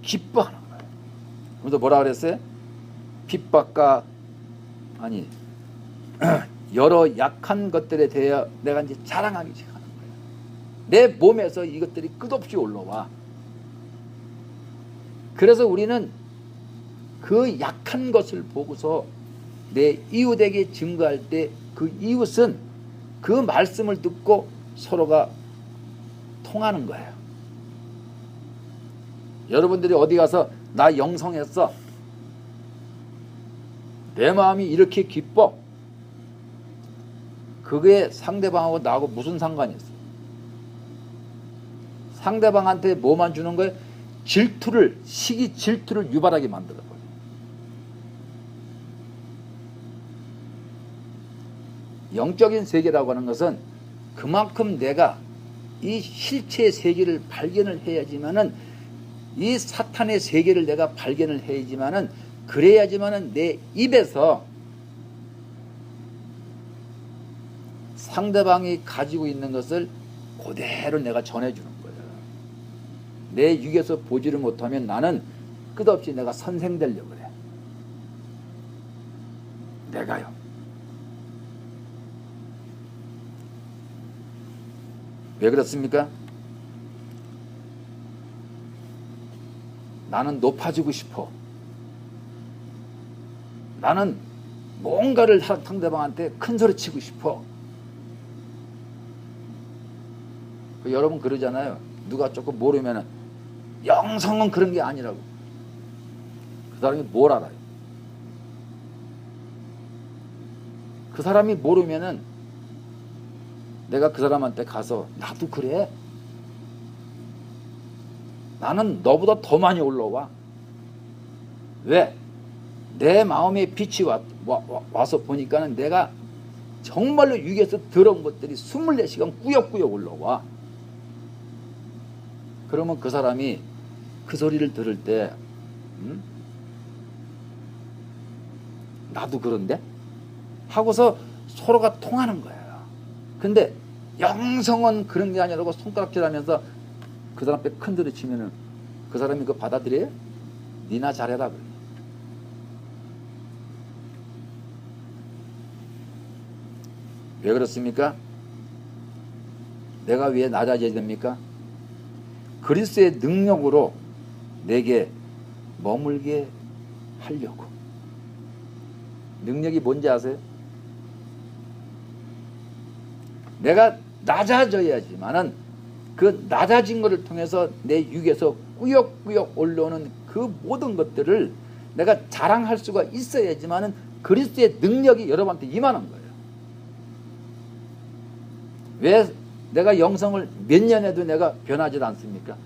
기뻐하는 거예요. 그래서 뭐라 그랬어요? 핍박과 아니 여러 약한 것들에 대해 내가 이제 자랑하기 시작하는 거예요. 내 몸에서 이것들이 끝없이 올라와. 그래서 우리는 그 약한 것을 보고서 내 이웃에게 증거할 때 그 이웃은 그 말씀을 듣고 서로가 통하는 거예요. 여러분들이 어디 가서 나 영성했어, 내 마음이 이렇게 기뻐, 그게 상대방하고 나하고 무슨 상관이 있어? 상대방한테 뭐만 주는 거예요? 질투를, 시기 질투를 유발하게 만들어버려요. 영적인 세계라고 하는 것은 그만큼 내가 이 실체의 세계를 발견을 해야지만은, 이 사탄의 세계를 내가 발견을 해야지만은, 그래야지만은 내 입에서 상대방이 가지고 있는 것을 그대로 내가 전해주는 거예요. 내 육에서 보지를 못하면 나는 끝없이 내가 선생되려고 그래. 내가요. 왜 그렇습니까? 나는 높아지고 싶어. 나는 뭔가를 상대방한테 큰 소리 치고 싶어. 여러분 그러잖아요. 누가 조금 모르면은 영성은 그런 게 아니라고. 그 사람이 뭘 알아요? 그 사람이 모르면은 내가 그 사람한테 가서 나도 그래. 나는 너보다 더 많이 올라와. 왜? 내 마음에 빛이 와서 보니까는 내가 정말로 육에서 들어온 것들이 24시간 꾸역꾸역 올라와. 그러면 그 사람이 그 소리를 들을 때 나도 그런데? 하고서 서로가 통하는 거예요. 근데 영성은 그런 게 아니라고 손가락질하면서 그 사람 뼈 큰 소리 치면은 그 사람이 그거 받아들여요? 니나 잘해라 그래. 왜 그렇습니까? 내가 왜 낮아져야 됩니까? 그리스도의 능력으로 내게 머물게 하려고. 능력이 뭔지 아세요? 내가 낮아져야지만은 그 낮아진 것을 통해서 내 육에서 꾸역꾸역 올라오는 그 모든 것들을 내가 자랑할 수가 있어야지만은 그리스도의 능력이 여러분한테 임하는 거예요. 왜 내가 영성을 몇 년 해도 내가 변하지 않습니까?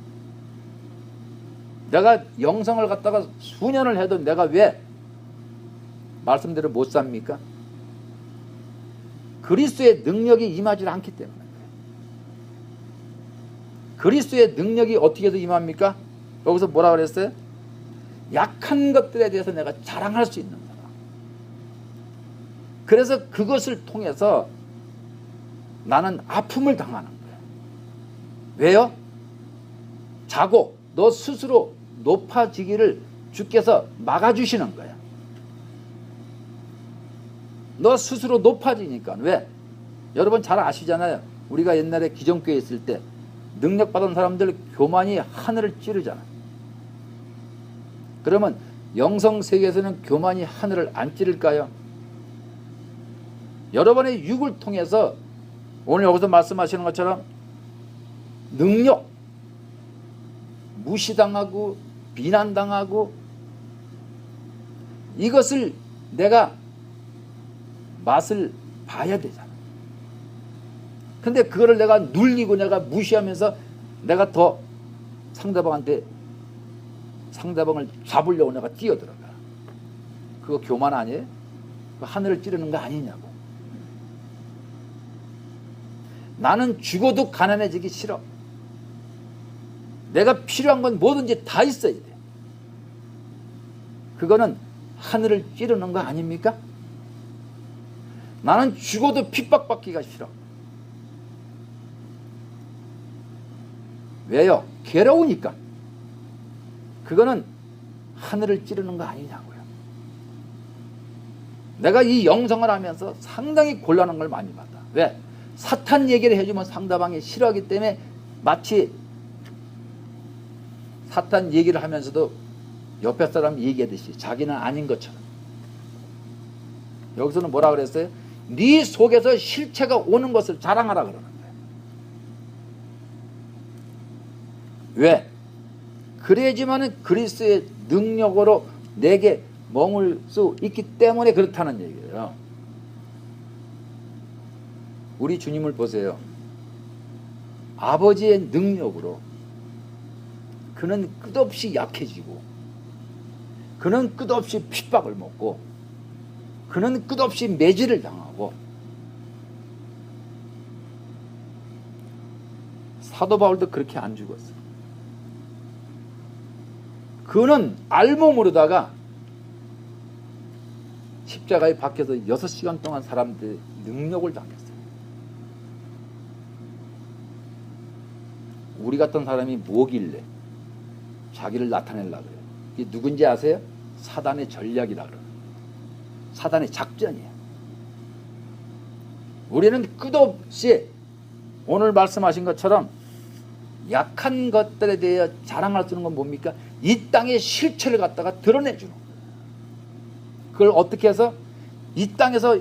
내가 영성을 갖다가 수년을 해도 내가 왜 말씀대로 못 삽니까? 그리스도의 능력이 임하지 않기 때문에. 그리스도의 능력이 어떻게 해서 임합니까? 여기서 뭐라 그랬어요? 약한 것들에 대해서 내가 자랑할 수 있는 거다. 그래서 그것을 통해서 나는 아픔을 당하는 거예요. 왜요? 자고 너 스스로 높아지기를 주께서 막아주시는 거야. 너 스스로 높아지니까. 왜? 여러분 잘 아시잖아요. 우리가 옛날에 기존교회에 있을 때 능력받은 사람들 교만이 하늘을 찌르잖아. 그러면 영성세계에서는 교만이 하늘을 안 찌를까요? 여러분의 육을 통해서 오늘 여기서 말씀하시는 것처럼 능력, 무시당하고 비난당하고 이것을 내가 맛을 봐야 되잖아. 근데 그거를 내가 눌리고 내가 무시하면서 내가 더 상대방을 잡으려고 내가 뛰어들어가. 그거 교만 아니에요? 하늘을 찌르는 거 아니냐고. 나는 죽어도 가난해지기 싫어. 내가 필요한 건 뭐든지 다 있어야 돼. 그거는 하늘을 찌르는 거 아닙니까? 나는 죽어도 핍박받기가 싫어. 왜요? 괴로우니까. 그거는 하늘을 찌르는 거 아니냐고요. 내가 이 영성을 하면서 상당히 곤란한 걸 많이 받아. 왜? 사탄 얘기를 해주면 상대방이 싫어하기 때문에 마치 사탄 얘기를 하면서도 옆에 사람 얘기하듯이 자기는 아닌 것처럼. 여기서는 뭐라 그랬어요? 네 속에서 실체가 오는 것을 자랑하라 그러는 거예요. 왜? 그래야지만은 그리스도의 능력으로 내게 머물 수 있기 때문에 그렇다는 얘기예요. 우리 주님을 보세요. 아버지의 능력으로 그는 끝없이 약해지고 그는 끝없이 핍박을 먹고 그는 끝없이 매질을 당하고 사도 바울도 그렇게 안 죽었어. 그는 알몸으로다가 십자가에 박혀서 6시간 동안 사람들의 능력을 당했어요. 우리 같은 사람이 뭐길래 자기를 나타내려고 그래요. 이게 누군지 아세요? 사단의 전략이라 그래요. 사단의 작전이에요. 우리는 끝없이 오늘 말씀하신 것처럼 약한 것들에 대해 자랑할 수 있는 건 뭡니까? 이 땅의 실체를 갖다가 드러내주는 거예요. 그걸 어떻게 해서? 이 땅에서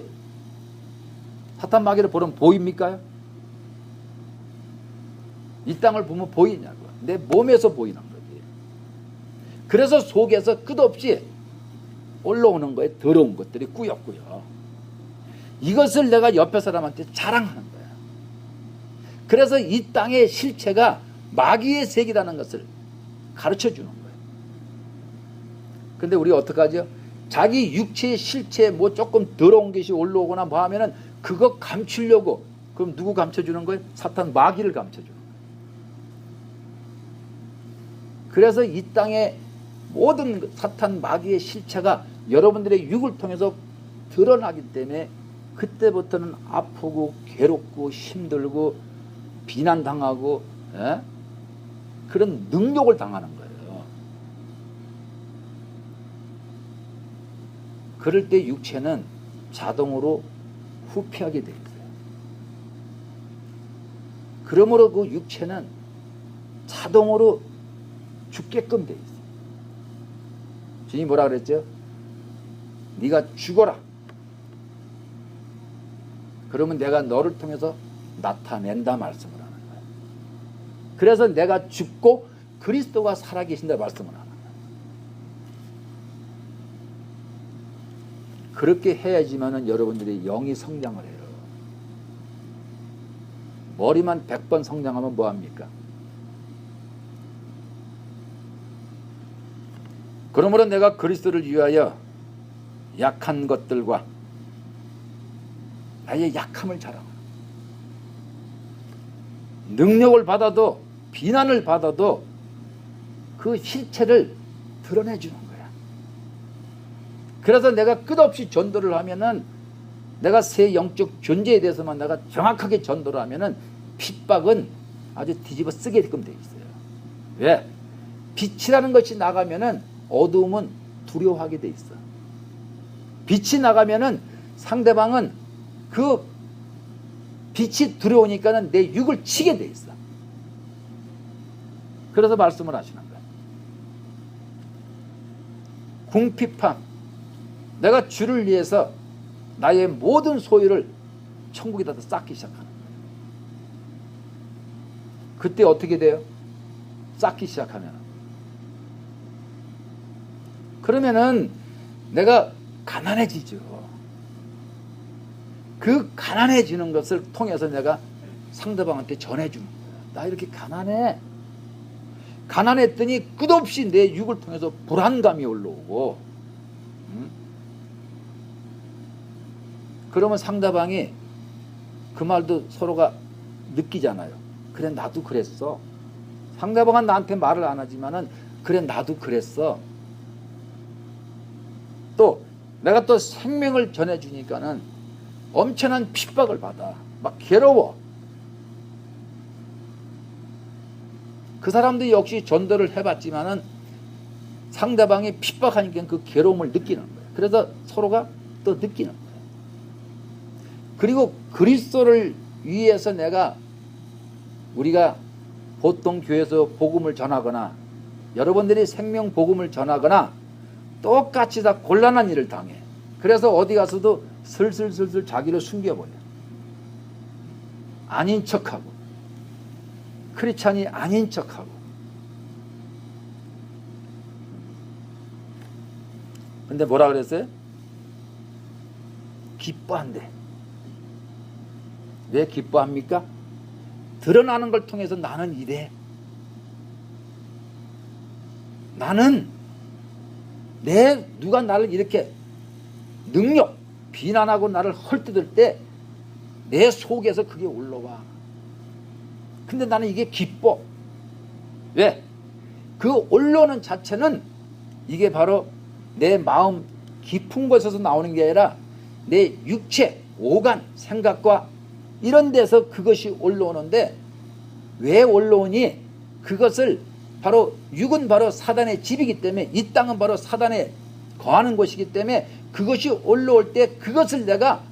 사탄 마귀를 보면 보입니까? 이 땅을 보면 보이냐고요. 내 몸에서 보이는 거지. 그래서 속에서 끝없이 올라오는 거에 더러운 것들이 꾸역꾸역. 이것을 내가 옆에 사람한테 자랑하는 거야. 그래서 이 땅의 실체가 마귀의 세계라는 것을 가르쳐 주는 거예요. 근데 우리 어떡하죠? 자기 육체의 실체에 뭐 조금 더러운 것이 올라오거나 뭐 하면은 그거 감추려고, 그럼 누구 감춰주는 거예요? 사탄 마귀를 감춰주는 거예요. 그래서 이 땅의 모든 사탄 마귀의 실체가 여러분들의 육을 통해서 드러나기 때문에 그때부터는 아프고 괴롭고 힘들고 비난당하고 그런 능욕을 당하는 거예요. 그럴 때 육체는 자동으로 후퇴하게 돼 있어요. 그러므로 그 육체는 자동으로 죽게끔 돼 있어요. 주님이 뭐라 그랬죠? 네가 죽어라. 그러면 내가 너를 통해서 나타낸다 말씀을 하는 거예요. 그래서 내가 죽고 그리스도가 살아계신다 말씀을 하는 거예요. 그렇게 해야지만은 여러분들이 영이 성장을 해요. 머리만 100번 성장하면 뭐합니까? 그러므로 내가 그리스도를 위하여 약한 것들과 나의 약함을 자랑하는, 능력을 받아도 비난을 받아도 그 실체를 드러내주는 거야. 그래서 내가 끝없이 전도를 하면은, 내가 새 영적 존재에 대해서만 내가 정확하게 전도를 하면은 핍박은 아주 뒤집어 쓰게끔 돼 있어요. 왜? 빛이라는 것이 나가면은 어두움은 두려워하게 돼 있어. 빛이 나가면은 상대방은 그 빛이 두려우니까는 내 육을 치게 돼 있어. 그래서 말씀을 하시는 거야. 궁핍함. 내가 주를 위해서 나의 모든 소유를 천국에다 쌓기 시작하는 거예요. 그때 어떻게 돼요? 쌓기 시작하면. 그러면은 내가 가난해지죠. 그 가난해지는 것을 통해서 내가 상대방한테 전해주는 거야. 나 이렇게 가난해. 가난했더니 끝없이 내 육을 통해서 불안감이 올라오고, 그러면 상대방이 그 말도 서로가 느끼잖아요. 그래 나도 그랬어. 상대방은 나한테 말을 안 하지만은 그래 나도 그랬어. 또 내가 또 생명을 전해주니까는 엄청난 핍박을 받아. 막 괴로워. 그 사람도 역시 전도를 해봤지만은 상대방이 핍박하니까 그 괴로움을 느끼는 거예요. 그래서 서로가 또 느끼는 거예요. 그리고 그리스도를 위해서 우리가 보통 교회에서 복음을 전하거나 여러분들이 생명 복음을 전하거나 똑같이 다 곤란한 일을 당해. 그래서 어디 가서도 슬슬 자기를 숨겨버려. 아닌 척하고, 크리스찬이 아닌 척하고. 근데 뭐라 그랬어요? 기뻐한대. 왜 기뻐합니까? 드러나는 걸 통해서 나는 이래. 나는 누가 나를 이렇게 능력, 비난하고 나를 헐뜯을 때 내 속에서 그게 올라와. 근데 나는 이게 기뻐. 왜? 그 올라오는 자체는 이게 바로 내 마음 깊은 곳에서 나오는 게 아니라 내 육체, 오간, 생각과 이런 데서 그것이 올라오는데, 왜 올라오니? 그것을 바로 육은 바로 사단의 집이기 때문에, 이 땅은 바로 사단에 거하는 곳이기 때문에 그것이 올라올 때 그것을 내가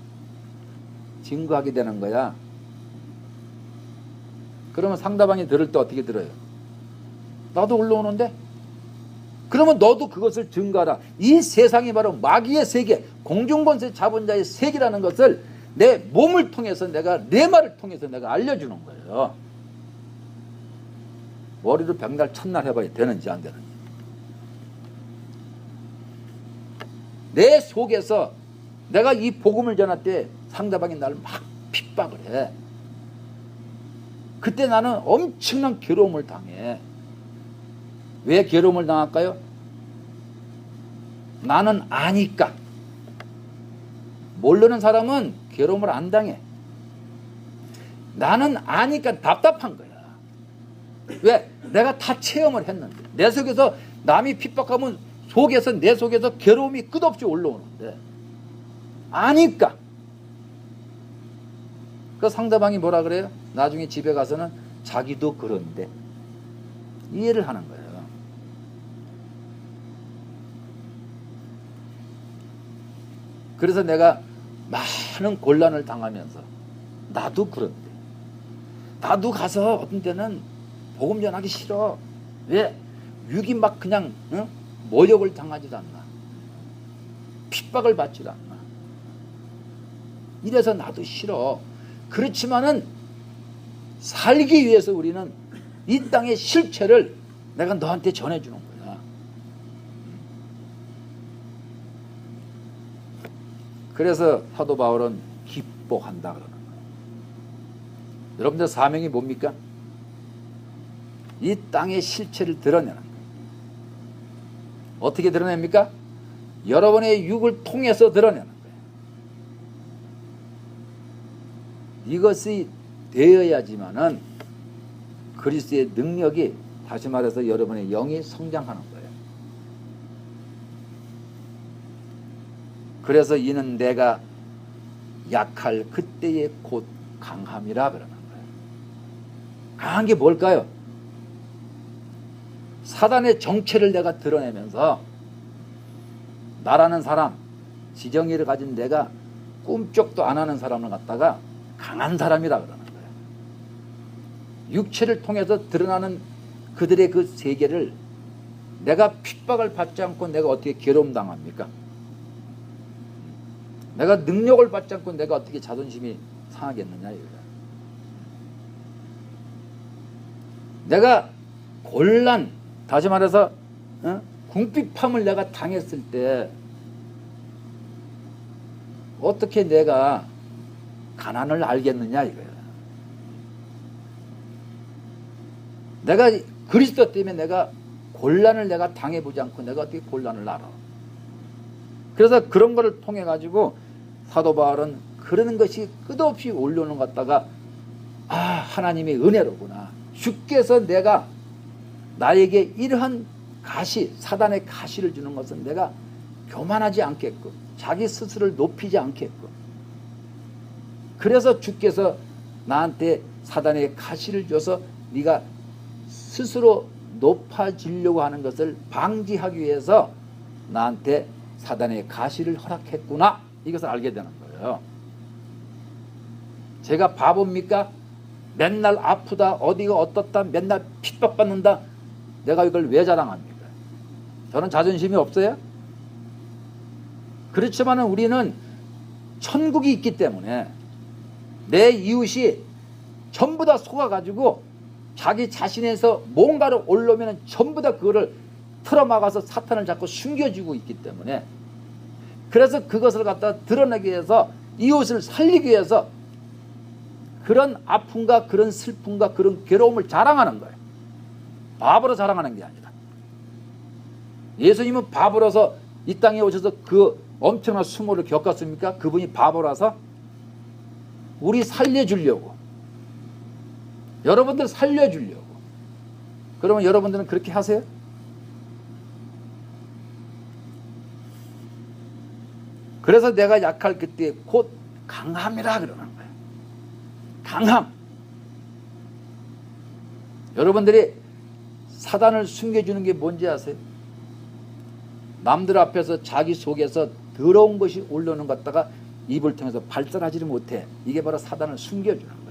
증거하게 되는 거야. 그러면 상대방이 들을 때 어떻게 들어요? 나도 올라오는데? 그러면 너도 그것을 증거하라. 이 세상이 바로 마귀의 세계, 공중권세 잡은 자의 세계라는 것을 내 몸을 통해서 내가, 내 말을 통해서 내가 알려주는 거예요. 머리로 백날 첫날 해봐야 되는지 안 되는지. 내 속에서 내가 이 복음을 전할 때 상대방이 나를 막 핍박을 해. 그때 나는 엄청난 괴로움을 당해. 왜 괴로움을 당할까요? 나는 아니까. 모르는 사람은 괴로움을 안 당해. 나는 아니까 답답한 거야. 왜? 내가 다 체험을 했는데. 내 속에서 남이 핍박하면 속에서, 내 속에서 괴로움이 끝없이 올라오는데 아니까. 그 상대방이 뭐라 그래요? 나중에 집에 가서는 자기도 그런데 이해를 하는 거예요. 그래서 내가 많은 곤란을 당하면서 나도 그런데, 나도 가서 어떤 때는 복음 전하기 싫어. 왜? 육이 막 그냥 모욕을 당하지도 않나, 핍박을 받지도 않나. 이래서 나도 싫어. 그렇지만은 살기 위해서 우리는 이 땅의 실체를 내가 너한테 전해주는 거야. 그래서 사도 바울은 기뻐한다 그러는 거예요. 여러분들 사명이 뭡니까? 이 땅의 실체를 드러내는 거예요. 어떻게 드러냅니까? 여러분의 육을 통해서 드러내는 거예요. 이것이 되어야지만은 그리스도의 능력이, 다시 말해서 여러분의 영이 성장하는 거예요. 그래서 이는 내가 약할 그때의 곧 강함이라 그러는 거예요. 강한 게 뭘까요? 사단의 정체를 내가 드러내면서 나라는 사람, 지정의를 가진 내가 꿈쩍도 안 하는 사람을 갖다가 강한 사람이라 그러는 거예요. 육체를 통해서 드러나는 그들의 그 세계를 내가 핍박을 받지 않고 내가 어떻게 괴로움 당합니까? 내가 능력을 받지 않고 내가 어떻게 자존심이 상하겠느냐 이거야. 내가 곤란, 다시 말해서 궁핍함을 내가 당했을 때 어떻게 내가 가난을 알겠느냐 이거야. 내가 그리스도 때문에 내가 곤란을 내가 당해보지 않고 내가 어떻게 곤란을 알아. 그래서 그런 거를 통해 가지고 사도 바울은 그러는 것이 끝없이 올려오는 것 같다가, 아, 하나님의 은혜로구나. 주께서 내가 나에게 이러한 가시, 사단의 가시를 주는 것은 내가 교만하지 않겠고 자기 스스로를 높이지 않겠고, 그래서 주께서 나한테 사단의 가시를 줘서 네가 스스로 높아지려고 하는 것을 방지하기 위해서 나한테 사단의 가시를 허락했구나, 이것을 알게 되는 거예요. 제가 바보입니까? 맨날 아프다, 어디가 어떻다, 맨날 핍박받는다, 내가 이걸 왜 자랑합니까? 저는 자존심이 없어요? 그렇지만 우리는 천국이 있기 때문에 내 이웃이 전부 다 속아가지고 자기 자신에서 뭔가를 올라오면 전부 다 그거를 틀어막아서 사탄을 자꾸 숨겨주고 있기 때문에, 그래서 그것을 갖다 드러내기 위해서, 이웃을 살리기 위해서 그런 아픔과 그런 슬픔과 그런 괴로움을 자랑하는 거예요. 바보로 자랑하는 게 아니라. 예수님은 바보라서 이 땅에 오셔서 그 엄청난 수모를 겪었습니까? 그분이 바보라서? 우리 살려주려고. 여러분들 살려주려고. 그러면 여러분들은 그렇게 하세요? 그래서 내가 약할 그때 곧 강함이라 그러는 거예요. 강함. 여러분들이 사단을 숨겨주는 게 뭔지 아세요? 남들 앞에서 자기 속에서 더러운 것이 올라오는 것 갖다가 입을 통해서 발설하지를 못해. 이게 바로 사단을 숨겨주는 거예요.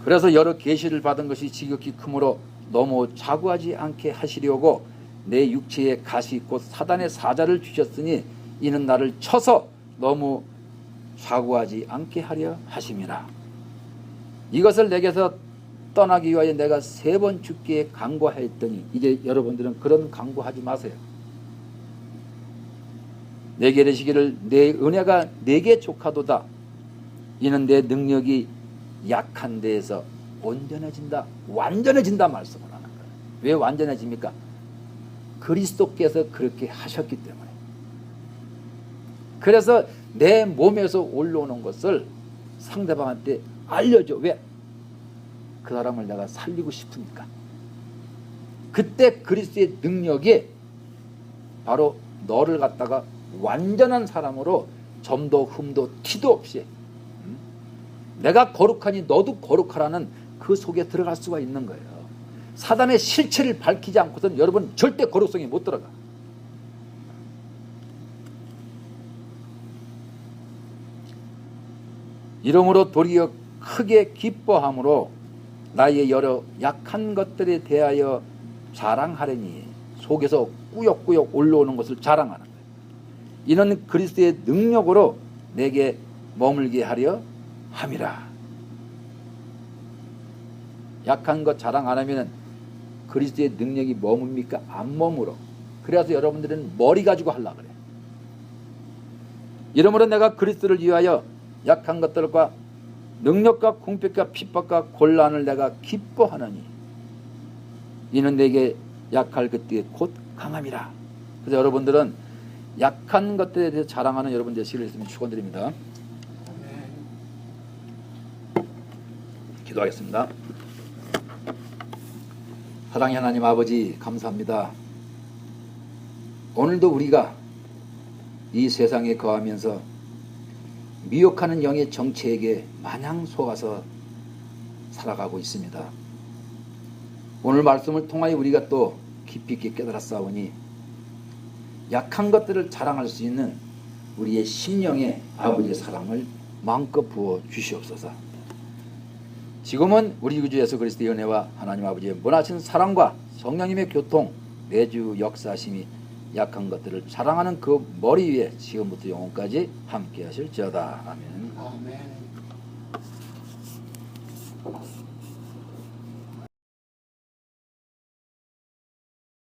그래서 여러 계시를 받은 것이 지극히 크므로 너무 자구하지 않게 하시려고 내 육체에 가시 곧 사단의 사자를 주셨으니 이는 나를 쳐서 너무 자구하지 않게 하려 하심이라. 이것을 내게서 떠나기 위하여 내가 3번 죽기에 간구하였더니 이제 여러분들은 그런 간구하지 마세요. 내게 이르시기를 내 은혜가 내게 족하도다. 이는 내 능력이 약한 데에서 온전해진다, 완전해진다 말씀을 하는 거예요. 왜 완전해집니까? 그리스도께서 그렇게 하셨기 때문에. 그래서 내 몸에서 올라오는 것을 상대방한테 알려줘. 왜? 그 사람을 내가 살리고 싶으니까. 그때 그리스도의 능력이 바로 너를 갖다가 완전한 사람으로 점도 흠도 티도 없이 내가 거룩하니 너도 거룩하라는 그 속에 들어갈 수가 있는 거예요. 사단의 실체를 밝히지 않고서는 여러분 절대 거룩성이 못 들어가. 이러므로 도리어 크게 기뻐함으로 나의 여러 약한 것들에 대하여 자랑하려니 속에서 꾸역꾸역 올라오는 것을 자랑하는 거예요. 이는 그리스도의 능력으로 내게 머물게 하려 함이라. 약한 것 자랑 안 하면 그리스도의 능력이 머뭅니까? 안 머물어. 그래서 여러분들은 머리 가지고 하려고 그래. 이러므로 내가 그리스도를 위하여 약한 것들과 능력과 궁핍과 핍박과 곤란을 내가 기뻐하느니 이는 내게 약할 그때에 곧 강함이라. 그래서 여러분들은 약한 것들에 대해서 자랑하는 여러분 되시기를 있으면 축원드립니다. 기도하겠습니다. 사랑의 하나님 아버지 감사합니다. 오늘도 우리가 이 세상에 거하면서 미혹하는 영의 정체에게 마냥 속아서 살아가고 있습니다. 오늘 말씀을 통하여 우리가 또 깊이 있게 깨달았사오니 약한 것들을 자랑할 수 있는 우리의 심령에 아버지의 사랑을 마음껏 부어 주시옵소서. 지금은 우리 구주 예수 그리스도의 은혜와 하나님 아버지의 무한하신 사랑과 성령님의 교통, 내주 역사하심이 약한 것들을 자랑하는 그 머리 위에 지금부터 영원까지 함께 하실지어다. 아멘. 아멘.